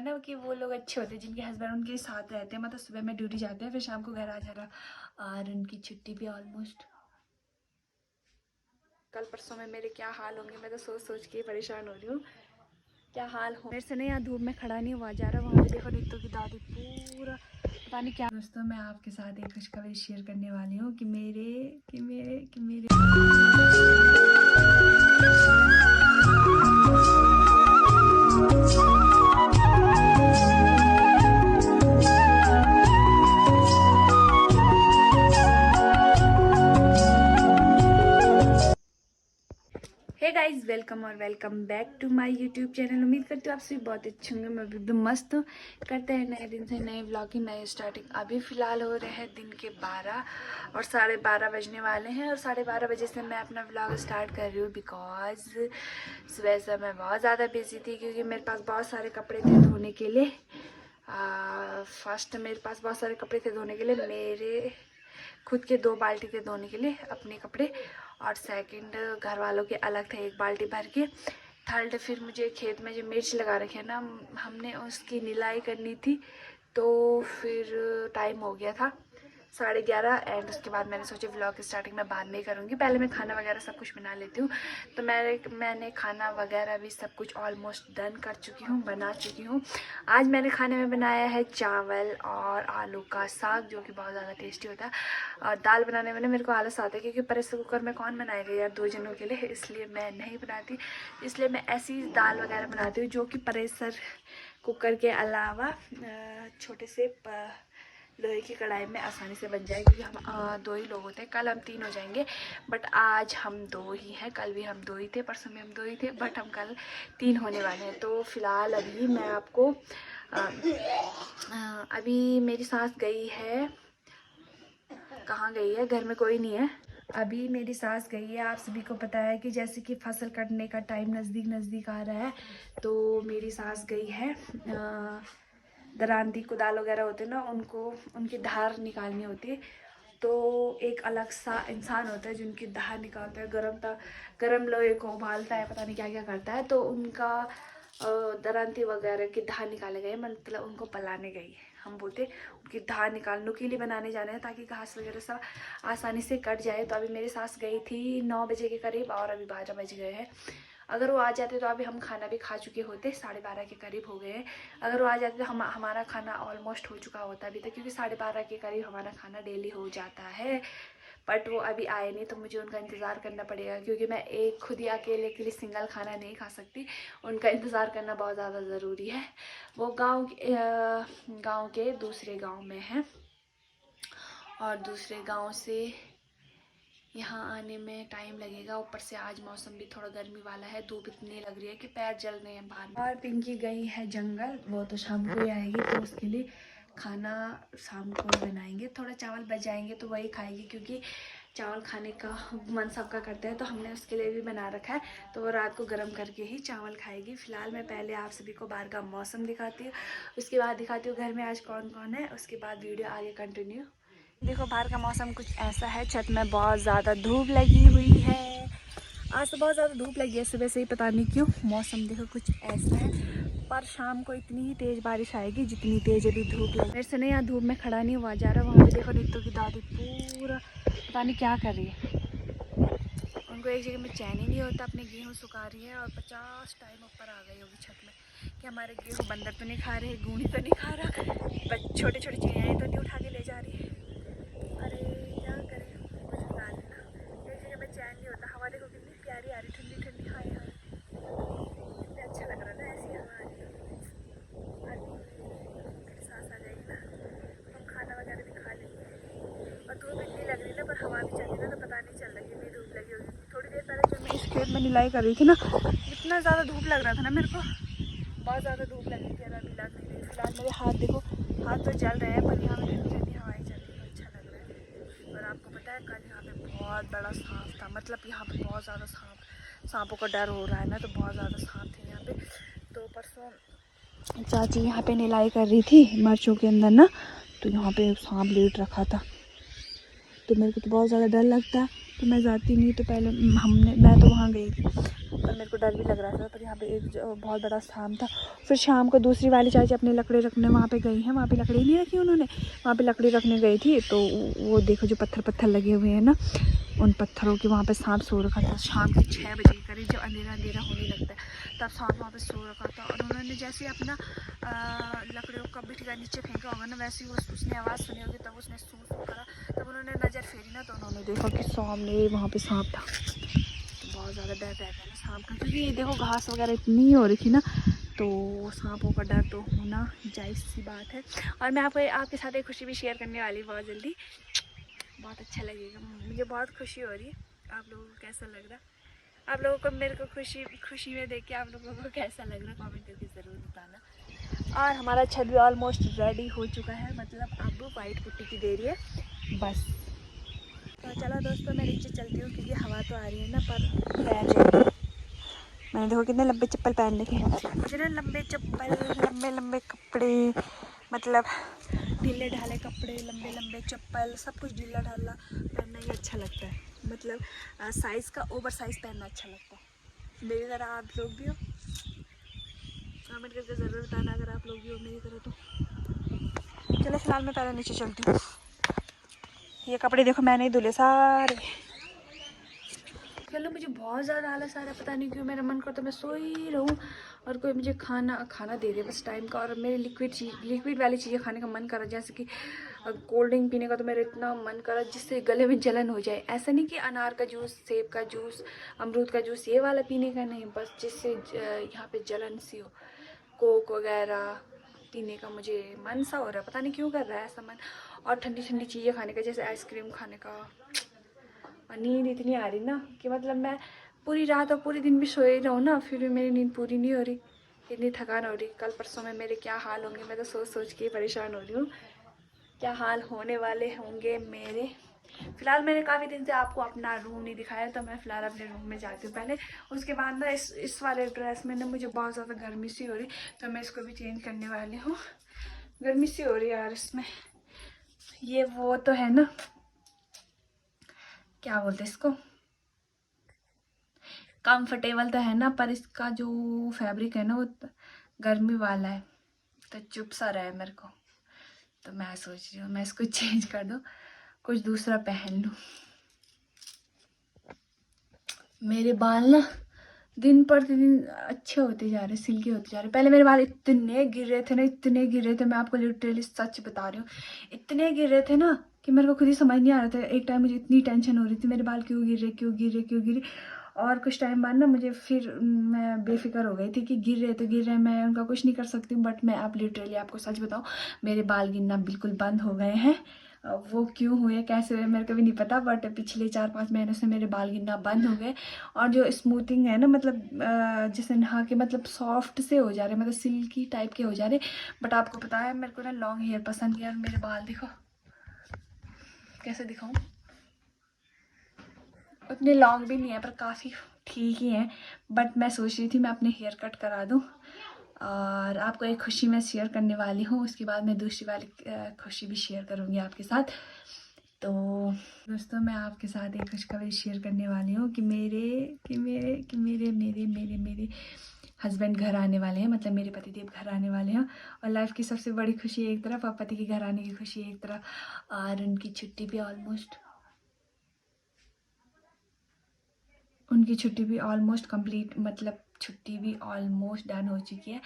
ना कि वो लोग अच्छे होते हैं जिनके हस्बैंड उनके साथ रहते हैं, मतलब सुबह में ड्यूटी जाते हैं फिर शाम को घर आ जाना, और उनकी छुट्टी भी ऑलमोस्ट कल परसों में मेरे क्या हाल होंगे। मैं तो सोच सोच के परेशान हो रही हूँ क्या हाल हो। मेरे से नहीं यहाँ धूप में खड़ा नहीं हुआ जा रहा। वहाँ पे देखो नीतू की दादी पूरा पता नहीं क्या। दोस्तों मैं आपके साथ एक खुशखबरी शेयर करने वाली हूँ कि मेरे हे गाइस, वेलकम और welcome back to my YouTube channel. उम्मीद करती हूँ आप सभी बहुत अच्छे होंगे। मैं भी एकदम मस्त हूँ। करते हैं नए दिन से नए ब्लॉग की नई स्टार्टिंग। अभी फ़िलहाल हो रहे हैं दिन के 12 और 12:30 बजने वाले हैं, और 12:30 बजे से मैं अपना ब्लॉग स्टार्ट कर रही हूँ। बिकॉज सुबह से मैं बहुत ज़्यादा बिजी थी क्योंकि मेरे पास बहुत सारे कपड़े थे धोने के लिए। फर्स्ट मेरे पास बहुत सारे कपड़े थे धोने के लिए, मेरे खुद के 2 बाल्टी थे धोने के लिए अपने कपड़े, और सेकंड घर वालों के अलग थे 1 बाल्टी भर के। थर्ड फिर मुझे खेत में जो मिर्च लगा रखे हैं ना, हमने उसकी निलाई करनी थी, तो फिर टाइम हो गया था 11:30। एंड उसके बाद मैंने सोचा व्लॉग की स्टार्टिंग में बाद में करूँगी, पहले मैं खाना वगैरह सब कुछ बना लेती हूँ। तो मैंने खाना वगैरह भी सब कुछ ऑलमोस्ट डन कर चुकी हूँ, बना चुकी हूँ। आज मैंने खाने में बनाया है चावल और आलू का साग, जो कि बहुत ज़्यादा टेस्टी होता है। और दाल बनाने में ना मेरे को आलस आता है क्योंकि प्रेशर कुकर में कौन बनाएगा यार 2 जनों के लिए, इसलिए मैं नहीं बनाती। इसलिए मैं ऐसी दाल वगैरह बनाती हूँ जो कि प्रेशर कुकर के अलावा छोटे से लोहे की कढ़ाई में आसानी से बन जाए, क्योंकि हम 2 ही लोग होते हैं। कल हम 3 हो जाएंगे बट आज हम 2 ही हैं। कल भी हम 2 ही थे, परसों में हम 2 ही थे, बट हम कल 3 होने वाले हैं। तो फिलहाल अभी मैं आपको अभी मेरी सास गई है, कहाँ गई है, घर में कोई नहीं है। अभी मेरी सास गई है। आप सभी को पता है कि जैसे कि फसल कटने का टाइम नज़दीक आ रहा है, तो मेरी सास गई है दरांती कुदाल वगैरह होते हैं ना, उनको उनकी धार निकालनी होती है। तो एक अलग सा इंसान होता है जिनकी धार निकालता है, गरम लोहे को उबालता है, पता नहीं क्या क्या करता है। तो उनका दरांती वगैरह की धार निकाले गए, मतलब उनको पलाने गई है। हम बोलते उनकी धार निकाल नुकीली बनाने जाने हैं ताकि घास वगैरह सब आसानी से कट जाए। तो अभी मेरी सास गई थी 9 बजे के करीब, और अभी 12 बज गए हैं। अगर वो आ जाते तो अभी हम खाना भी खा चुके होते, 12:30 के करीब हो गए हैं। अगर वो आ जाते तो हमारा खाना ऑलमोस्ट हो चुका होता अभी तक, क्योंकि 12:30 के करीब हमारा खाना डेली हो जाता है। बट वो अभी आए नहीं, तो मुझे उनका इंतज़ार करना पड़ेगा, क्योंकि मैं खुद ही अकेले के लिए सिंगल खाना नहीं खा सकती। उनका इंतज़ार करना बहुत ज़्यादा ज़रूरी है। वो गाँव के दूसरे गाँव में है, और दूसरे गाँव से यहाँ आने में टाइम लगेगा। ऊपर से आज मौसम भी थोड़ा गर्मी वाला है, धूप इतनी लग रही है कि पैर जल रहे हैं बाहर। और पिंकी गई है जंगल, वो तो शाम को ही आएगी, तो उसके लिए खाना शाम को बनाएंगे। थोड़ा चावल बच जाएंगे तो वही खाएगी, क्योंकि चावल खाने का मन सबका करता है, तो हमने उसके लिए भी बना रखा है। तो वो रात को गर्म करके ही चावल खाएगी। फिलहाल मैं पहले आप सभी को बाहर का मौसम दिखाती हूँ, उसके बाद दिखाती हूँ घर में आज कौन कौन है, उसके बाद वीडियो आगे कंटिन्यू। देखो बाहर का मौसम कुछ ऐसा है, छत में बहुत ज़्यादा धूप लगी हुई है। आज तो बहुत ज़्यादा धूप लगी है सुबह से ही, पता नहीं क्यों। मौसम देखो कुछ ऐसा है, पर शाम को इतनी ही तेज़ बारिश आएगी जितनी तेज़ अभी धूप लगी। मेरे से नहीं यहाँ धूप में खड़ा नहीं हुआ जा रहा। वहाँ पे देखो नीतू की दादी पूरा पता नहीं क्या कर रही है, उनको एक जगह में चैन ही नहीं होता। अपने गेहूँ सुखा रही है और 50 टाइम ऊपर आ गई होगी छत में कि हमारे गेहूँ बंदर तो नहीं खा रहे, गूंगी तो नहीं खा रहा, छोटे छोटे चिड़ियाएँ तो नहीं उठा के ले जा रही है। अरे क्या करें, कुछ बता देना। एक जगह में चैन नहीं होता। हवा देखो कितनी प्यारी आ रही, ठंडी ठंडी। हाय हाय, कितने अच्छा लग रहा था ऐसी हवा आ रही। अभी मेरी सास आ जाएगी ना, हम खाना वगैरह भी खा लेंगे। और धूप इतनी लग रही ना, पर हवा भी चल रही ना, तो पता नहीं चल रही कितनी धूप लगी होगी। थोड़ी देर पहले जब मैं इस खेत में निलाई कर रही थी ना, इतना ज़्यादा धूप लग रहा था ना मेरे को, बहुत ज़्यादा धूप लग रही थी। अभी लग नहीं रही। फिलहाल मेरे हाथ देखो, हाथ तो जल रहे हैं, पर यहाँ में ठंडी ठंडी हवाएं चल रही है, अच्छा लग रहा है। और आपको पता है कल यहाँ पे बहुत बड़ा सांप था, मतलब यहाँ पे बहुत ज़्यादा सांपों का डर हो रहा है ना, तो बहुत ज़्यादा सांप थे यहाँ पे। तो परसों चाची यहाँ पे निलाई कर रही थी मिर्चों के अंदर ना, तो यहाँ पे सांप लेट रखा था। तो मेरे को तो बहुत ज़्यादा डर लगता है, तो मैं जाती नहीं। तो पहले मैं तो वहाँ गई थी, और मेरे को डर भी लग रहा था, पर यहाँ पे एक बहुत बड़ा शाम था। फिर शाम को दूसरी वाली चाची अपनी लकड़ी रखने वहाँ पे गई हैं, वहाँ पे लकड़ी नहीं रखी उन्होंने, वहाँ पे लकड़ी रखने गई थी। तो वो देखो जो पत्थर लगे हुए हैं ना, उन पत्थरों के वहाँ पे सांप सो रखा था। शाम के 6 बजे के करीब जब अंधेरा होने लगता है तब सांप वहाँ पे सो रखा था। और उन्होंने जैसे ही अपना लकड़ियों का बिठगा नीचे फेंका होगा ना, वैसे ही उसने आवाज़ सुनी होगी, तब उसने सू करा। तब उन्होंने नज़र फेरी ना, तो उन्होंने देखा कि सामने वहाँ पे सांप था। तो बहुत ज़्यादा डर रहता है ना सांप का, क्योंकि देखो घास वगैरह इतनी हो रही थी ना, तो सांपों का डर तो होना जायज़ सी बात है। और मैं आपके साथ एक खुशी भी शेयर करने वाली बहुत जल्दी, बहुत अच्छा लगेगा। मुझे बहुत खुशी हो रही है। आप लोगों को कैसा लग रहा? आप लोगों को मेरे को खुशी में देख के आप लोगों को कैसा लग रहा, कमेंट करके ज़रूर बताना। और हमारा छत भी ऑलमोस्ट रेडी हो चुका है, मतलब अब वाइट पुट्टी की देरी है बस। तो चलो दोस्तों, मैं नीचे चलती हूँ क्योंकि हवा तो आ रही है ना, पर पैर जाएगी। मैंने देखो कितने लंबे चप्पल पहन रखे हैं। मुझे ना लंबे चप्पल, लंबे कपड़े, मतलब ढीले ढाले कपड़े, लंबे चप्पल, सब कुछ ढीला ढाला पहनना ही अच्छा लगता है। मतलब साइज़ का ओवर साइज़ पहनना अच्छा लगता है। मेरी तरह आप लोग भी हो, कमेंट करके ज़रूर बताना अगर आप लोग भी हो मेरी तरह तो। चलो फिलहाल मैं पहले नीचे चलती हूँ। ये कपड़े देखो मैंने ही धुले सारे। चलो, मुझे बहुत ज़्यादा आलस आ रहा है, पता नहीं क्यों। मेरा मन करता मैं सो ही रहूँ और कोई मुझे खाना दे दे बस टाइम का। और मेरे लिक्विड वाली चीज़ें खाने का मन करा, जैसे कि कोल्ड ड्रिंक पीने का तो मेरा इतना मन करा जिससे गले में जलन हो जाए। ऐसा नहीं कि अनार का जूस, सेब का जूस, अमरूद का जूस ये वाला पीने का नहीं, बस जिससे यहाँ पे जलन सी हो। कोक वगैरह पीने का मुझे मन सा हो रहा है, पता नहीं क्यों कर रहा है ऐसा मन। और ठंडी चीज़ें खाने का, जैसे आइसक्रीम खाने का। और नींद इतनी आ रही ना कि मतलब मैं पूरी रात और पूरे दिन भी सोए रहूँ ना, फिर भी मेरी नींद पूरी नहीं हो रही। इतनी थकान हो रही। कल परसों में मेरे क्या हाल होंगे, मैं तो सोच के परेशान हो रही हूँ क्या हाल होने वाले होंगे मेरे। फिलहाल मैंने काफ़ी दिन से आपको अपना रूम नहीं दिखाया, तो मैं फ़िलहाल अपने रूम में जाती हूँ पहले। उसके बाद ना इस वाले ड्रेस में ना मुझे बहुत ज़्यादा गर्मी सी हो रही, तो मैं इसको भी चेंज करने वाली हूँ। गर्मी सी हो रही है यार इसमें। ये वो तो है ना, क्या बोलते इसको, कंफर्टेबल तो है ना, पर इसका जो फैब्रिक है ना वो गर्मी वाला है, तो चुप सा रहा है मेरे को। तो मैं सोच रही हूँ मैं इसको चेंज कर दूँ, कुछ दूसरा पहन लूँ। मेरे बाल ना दिन पर दिन अच्छे होते जा रहे, सिल्की होते जा रहे। पहले मेरे बाल इतने गिर रहे थे ना, इतने गिर रहे थे, मैं आपको लिटरली सच बता रही हूँ, इतने गिर रहे थे ना कि मेरे को खुद ही समझ नहीं आ रहा था। एक टाइम मुझे इतनी टेंशन हो रही थी, मेरे बाल क्यों गिर रहे, क्यों गिर रहे, क्यों गिरे। और कुछ टाइम बाद ना मुझे फिर मैं बेफिक्र हो गई थी कि गिर रहे तो गिर रहे, मैं उनका कुछ नहीं कर सकती हूँ। बट मैं अब लिटरली आपको सच बताऊँ, मेरे बाल गिरना बिल्कुल बंद हो गए हैं। वो क्यों हुए, कैसे हुए, मेरे को भी नहीं पता, बट पिछले 4-5 महीनों से मेरे बाल गिरना बंद हो गए। और जो स्मूथिंग है ना, मतलब जिसे नहा के मतलब सॉफ्ट से हो जा रहे, मतलब सिल्की टाइप के हो जा रहे। बट आपको पता है मेरे को ना लॉन्ग हेयर पसंद है, और मेरे बाल देखो कैसे दिखाऊं, उतने लॉन्ग भी नहीं है पर काफ़ी ठीक ही है। बट मैं सोच रही थी मैं अपने हेयर कट करा दूं, और आपको एक खुशी मैं शेयर करने वाली हूँ। उसके बाद मैं दूसरी वाली खुशी भी शेयर करूँगी आपके साथ। तो दोस्तों, मैं आपके साथ एक खुशखबरी शेयर करने वाली हूँ कि मेरे हस्बैंड घर आने वाले हैं, मतलब मेरे पतिदेव घर आने वाले हैं। और लाइफ की सबसे बड़ी खुशी एक तरफ और पति के घर आने की खुशी एक तरफ, और उनकी छुट्टी भी ऑलमोस्ट कंप्लीट, मतलब छुट्टी भी ऑलमोस्ट डन हो चुकी है।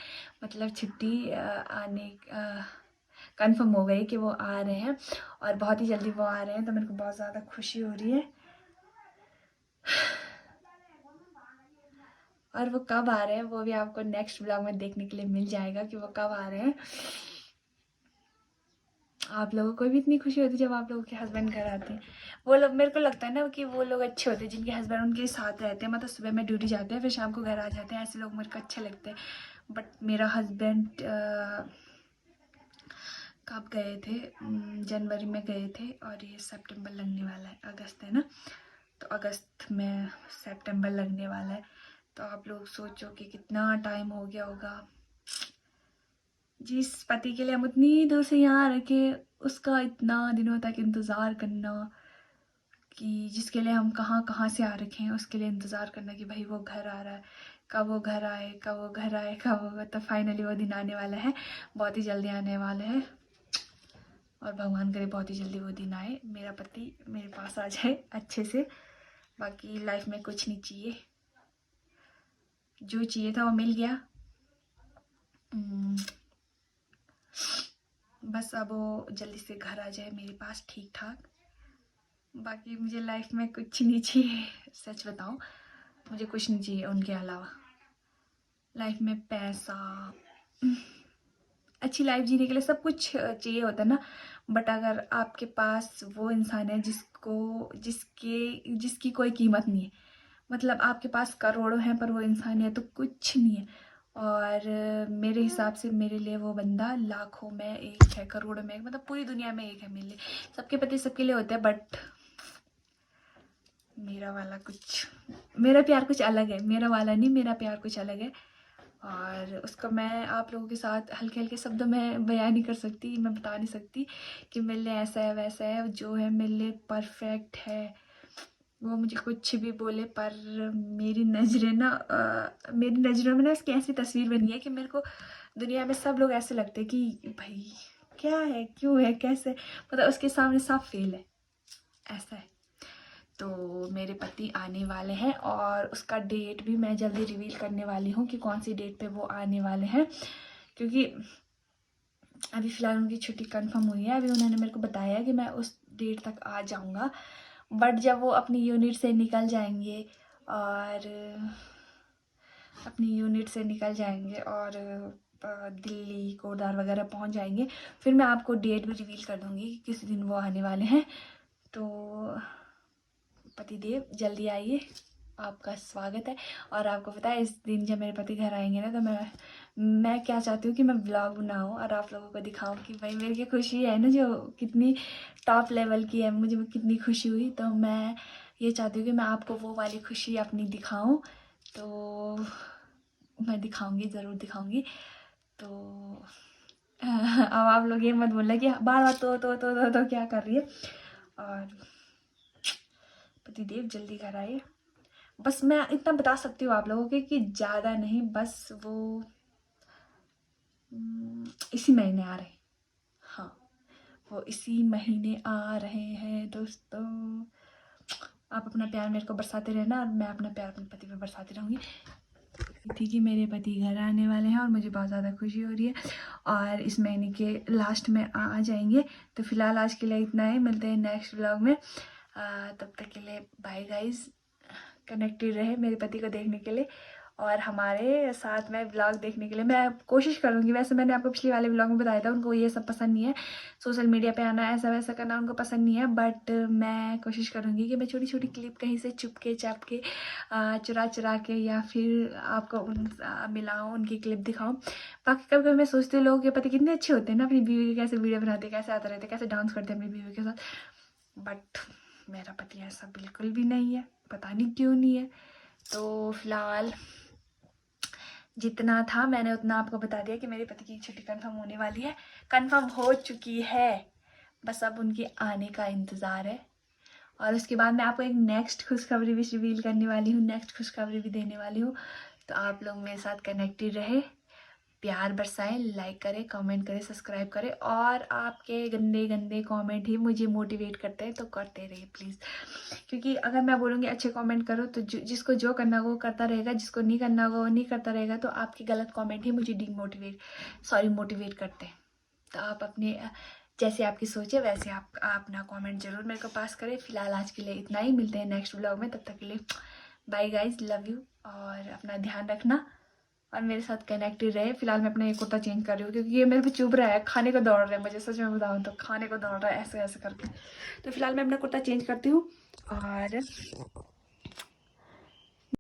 मतलब छुट्टी आने कंफर्म हो गई कि वो आ रहे हैं, और बहुत ही जल्दी वो आ रहे हैं। तो मेरे को बहुत ज़्यादा खुशी हो रही है। और वो कब आ रहे हैं वो भी आपको नेक्स्ट ब्लॉग में देखने के लिए मिल जाएगा कि वो कब आ रहे हैं। आप लोगों को भी इतनी खुशी होती है जब आप लोगों के हस्बैंड घर आते हैं। वो लोग, मेरे को लगता है ना कि वो लोग अच्छे होते हैं जिनके हस्बैंड उनके साथ रहते हैं, मतलब सुबह में ड्यूटी जाते हैं फिर शाम को घर आ जाते हैं, ऐसे लोग मेरे को अच्छे लगते हैं। बट मेरा हस्बैंड कब गए थे, जनवरी में गए थे, और ये सितंबर लगने वाला है, अगस्त है ना, तो अगस्त में सितंबर लगने वाला है। तो आप लोग सोचो कि कितना टाइम हो गया होगा। जिस पति के लिए हम उतनी दूर से यहाँ रखे, उसका इतना दिनों तक इंतज़ार करना, कि जिसके लिए हम कहाँ कहाँ से आ रखे हैं उसके लिए इंतज़ार करना कि भाई वो घर आ रहा है, कब वो घर आए, कब वो घर आए, कब वो, तो फाइनली वो दिन आने वाला है, बहुत ही जल्दी आने वाले हैं। और भगवान करे बहुत ही जल्दी वो दिन आए, मेरा पति मेरे पास आ जाए अच्छे से। बाकी लाइफ में कुछ नहीं चाहिए, जो चाहिए था वो मिल गया। बस अब वो जल्दी से घर आ जाए मेरे पास ठीक ठाक। बाकी मुझे लाइफ में कुछ नहीं चाहिए, सच बताऊं मुझे कुछ नहीं चाहिए उनके अलावा। लाइफ में पैसा, अच्छी लाइफ जीने के लिए सब कुछ चाहिए होता है ना, बट अगर आपके पास वो इंसान है जिसकी कोई कीमत नहीं है, मतलब आपके पास करोड़ों हैं पर वो इंसान है तो कुछ नहीं है। और मेरे हिसाब से मेरे लिए वो बंदा लाखों में एक है, करोड़ों में एक, मतलब पूरी दुनिया में एक है मेरे लिए। सबके पति सबके लिए होते हैं, बट मेरा प्यार कुछ अलग है, मेरा वाला नहीं, मेरा प्यार कुछ अलग है। और उसका मैं आप लोगों के साथ हल्के हल्के शब्दों में बयान नहीं कर सकती, मैं बता नहीं सकती कि मेरे लिए ऐसा है वैसा है, जो है मेरे लिए परफेक्ट है। वो मुझे कुछ भी बोले पर मेरी नज़रों में ना उसकी ऐसी तस्वीर बनी है कि मेरे को दुनिया में सब लोग ऐसे लगते हैं कि भाई क्या है, क्यों है, कैसे, मतलब उसके सामने सब फेल है, ऐसा है। तो मेरे पति आने वाले हैं और उसका डेट भी मैं जल्दी रिवील करने वाली हूँ कि कौन सी डेट पे वो आने वाले हैं, क्योंकि अभी फ़िलहाल उनकी छुट्टी कंफर्म हुई है। अभी उन्होंने मेरे को बताया कि मैं उस डेट तक आ जाऊँगा, बट जब वो अपनी यूनिट से निकल जाएंगे और दिल्ली कोटद्वार वगैरह पहुंच जाएंगे, फिर मैं आपको डेट भी रिवील कर दूंगी कि किस दिन वो आने वाले हैं। तो पतिदेव जल्दी आइए, आपका स्वागत है। और आपको पता है इस दिन जब मेरे पति घर आएंगे ना, तो मैं क्या चाहती हूँ कि मैं व्लॉग बनाऊँ और आप लोगों को दिखाऊँ कि भाई मेरी क्या खुशी है ना, जो कितनी टॉप लेवल की है, मुझे कितनी खुशी हुई। तो मैं ये चाहती हूँ कि मैं आपको वो वाली खुशी अपनी दिखाऊँ, तो मैं दिखाऊँगी, ज़रूर दिखाऊँगी। तो अब आप लोग ये मत बोलना कि बार बार तो क्या कर रही है। और पतिदेव जल्दी घर आए, बस मैं इतना बता सकती हूँ आप लोगों के कि ज़्यादा नहीं, बस वो इसी महीने आ रहे हैं। हाँ, वो इसी महीने आ रहे हैं दोस्तों। आप अपना प्यार मेरे को बरसाते रहना और मैं अपना प्यार अपने पति पे बरसाती रहूँगी। ठीक है, मेरे पति घर आने वाले हैं और मुझे बहुत ज़्यादा खुशी हो रही है और इस महीने के लास्ट में आ जाएंगे। तो फिलहाल आज के लिए इतना ही, मिलते हैं नेक्स्ट व्लॉग में। तब तक के लिए बाय गाइज, कनेक्टेड रहे मेरे पति को देखने के लिए और हमारे साथ में व्लॉग देखने के लिए। मैं कोशिश करूँगी, वैसे मैंने आपको पिछले वाले व्लॉग में बताया था उनको ये सब पसंद नहीं है, सोशल मीडिया पे आना ऐसा वैसा करना उनको पसंद नहीं है, बट मैं कोशिश करूँगी कि मैं छोटी छोटी क्लिप कहीं से चुपके चापके चुरा के या फिर आपको मिलाऊँ, उनकी क्लिप दिखाऊँ। बाकी कभी कभी मैं सोचती हूँ लोगों के पति कितने अच्छे होते हैं ना, अपनी बीवी के कैसे वीडियो बनाते, कैसे आते रहते, कैसे डांस करते हैं अपनी बीवी के साथ, बट मेरा पति ऐसा बिल्कुल भी नहीं है, पता नहीं क्यों नहीं है। तो फिलहाल जितना था मैंने उतना आपको बता दिया कि मेरे पति की छुट्टी कंफर्म होने वाली है, कंफर्म हो चुकी है, बस अब उनके आने का इंतज़ार है। और उसके बाद मैं आपको एक नेक्स्ट खुशखबरी भी रिवील करने वाली हूँ, नेक्स्ट खुशखबरी भी देने वाली हूँ। तो आप लोग मेरे साथ कनेक्टेड रहे, प्यार बरसाएं, लाइक करें, कमेंट करें, सब्सक्राइब करें। और आपके गंदे गंदे कमेंट ही मुझे मोटिवेट करते हैं, तो करते रहिए प्लीज़, क्योंकि अगर मैं बोलूँगी अच्छे कमेंट करो तो जिसको जो करना वो करता रहेगा, जिसको नहीं करना वो नहीं करता रहेगा। तो आपके गलत कमेंट ही मुझे मोटिवेट करते हैं। तो आप अपने जैसे आपकी सोच है वैसे आप अपना कमेंट जरूर मेरे को पास करें। फिलहाल आज के लिए इतना ही, मिलते हैं नेक्स्ट व्लॉग में, तब तक के लिए बाय गाइज, लव यू और अपना ध्यान रखना और मेरे साथ कनेक्टेड रहे। फिलहाल मैं अपना ये कुर्ता चेंज कर रही हूँ क्योंकि ये मेरे पे चुभ रहा है, खाने को दौड़ रहा है, मुझे सच में बताऊँ तो खाने को दौड़ रहा है ऐसे ऐसे करके। तो फिलहाल मैं अपना कुर्ता चेंज करती हूँ और